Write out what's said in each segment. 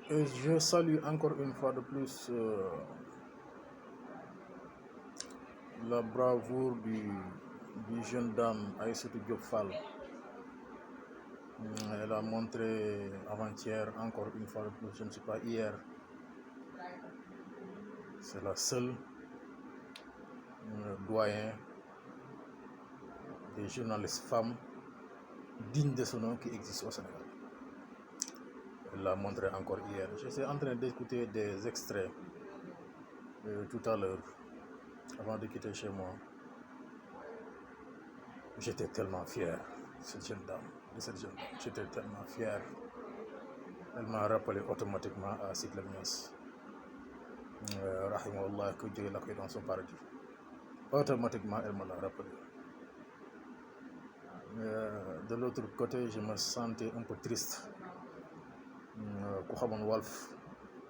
Et je salue encore une fois de plus la bravoure du jeune dame Aïssatou Diop Fall. Elle a montré avant-hier, encore une fois de plus, je ne sais pas hier, c'est la seule doyen des journalistes femmes dignes de ce nom qui existe au Sénégal. Elle l'a montré encore hier. J'étais en train d'écouter des extraits tout à l'heure, avant de quitter chez moi. J'étais tellement fier de cette jeune dame. J'étais tellement fier. Elle m'a rappelé automatiquement à Sidy Lamine Niasse. Rahimahullah, que Dieu l'accueille dans son paradis. Automatiquement, elle me l'a rappelé. De l'autre côté, je me sentais un peu triste. Ku xamoon Walf,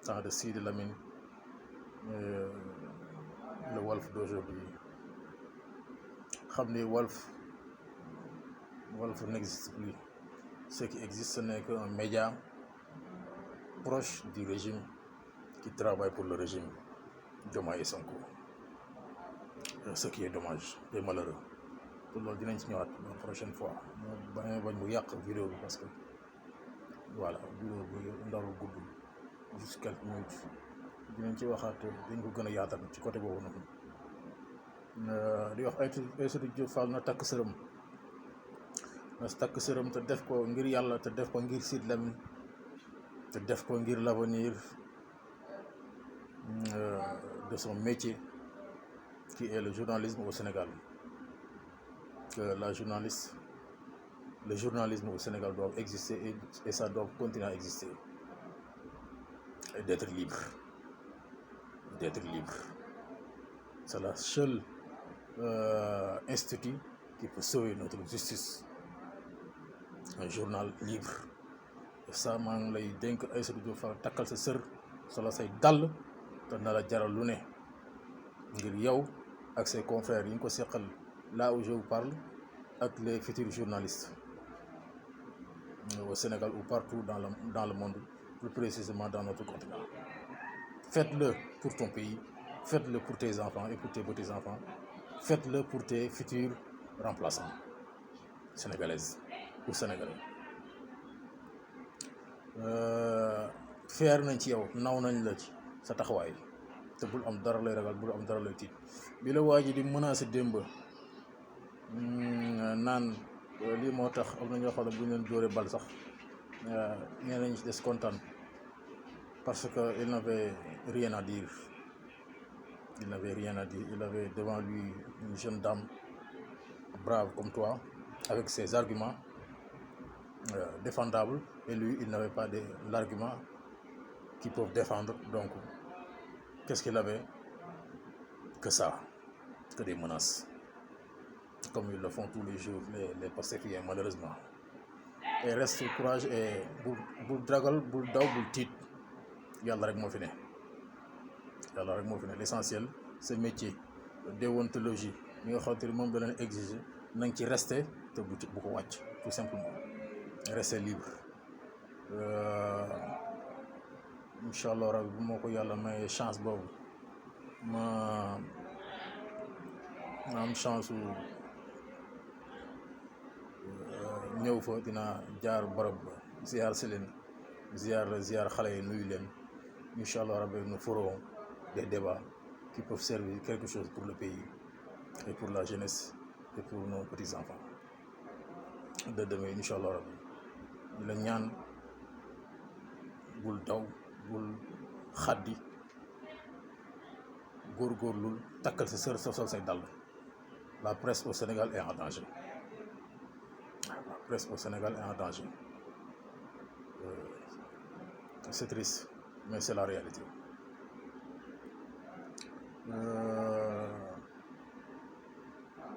temps de Sidy Lamine, le Walf d'aujourd'hui. Xam ne Walf n'existe plus. Ce qui existe, ce n'est qu'un média proche du régime qui travaille pour le régime Diomaye et Sonko. Ce qui est dommage et malheureux. Pour loolu dinañ ci ñëwaat la prochaine fois. bañ mu yàq vidéo bi parce que voilà, vidéo bi ndarul gudd, juste quelques minutes. Dinañ ci waxaat, dañ ko gën a yaatal ci côté boobu noonu. Di wax Aïssatou Diop Fall na takk sërëm. Na takk sërëm te def ko ngir yàlla, te def ko ngir Sidy Lamine, te def ko ngir l'avenir de son métier qui est le journalisme au Sénégal. Que le journalisme au Sénégal doit exister et ça doit continuer à exister. Et d'être libre. C'est la seule institut qui peut sauver notre justice. Un journal libre. Et ça, maa ngi lay dénk Aïssatou Diop Fall, takkal sa sër, solo say dàll, te na la jaral lu ne ngir yow ak ses confrères yi nga ko seqal là où je vous parle, ak les futurs journalistes au Sénégal ou partout dans le monde, plus précisément dans notre continent. Faites-le pour ton pays, faites-le pour tes enfants et pour tes petits-enfants, faites-le pour tes futurs remplaçants sénégalaises ou sénégalais. Fier nañ ci yow, naw nañ la ci sa taxawaay, te bul am dara lay ragal, bul am dara lay tiit. Bi la waa ji di menacé démb naan lii moo tax am na ñoo xam ne bu ñu leen dóoree bal sax ñee nañ ci des kontaan parce que il n'avait rien à dire. Il avait devant lui une jeune dame brave comme toi, avec ses arguments défendables, et lui il n'avait pas l'argument qui peuvent défendre. Donc qu'est-ce qu'il avait? Que ça, que des menaces, comme ils le font tous les jours les pacifiens, malheureusement. Et reste courage et bul dragal, bul daw, bul tiit. Yàlla rek moo fi ne. L'essentiel, ce métier déontologie mi nga xamante ni moom da leen exiger, nañ ci rester te bu ko wàcc, tout simplement. Rester libre. Incha allah rabbi bu moo ko yàlla may chance boobu, ma am chance ñëw fa, dinaa jaar barab ziar si leen, ziar xale yi, nuyu leen. Incha allah rabbi nous ferons des débats qui peuvent servir quelque chose pour le pays et pour la jeunesse et pour nos petits-enfants de demain. Incha allah rabbi ñu la ñaan, bul daw, bul xaddi, góorgóorlul, takkal sa sër, sol say dàll. La presse au Sénégal est en danger. C'est triste, mais c'est la réalité.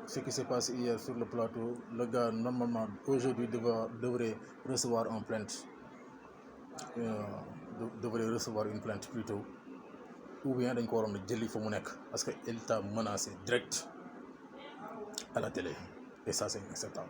Ce qui s'est passé hier sur le plateau, le gars normalement aujourd'hui devrait recevoir une plainte plutôt, ou bien dañ ko waroon a jëli fa mu nekk, parce que il t'a menacé direct à la télé, et ça c'est inacceptable.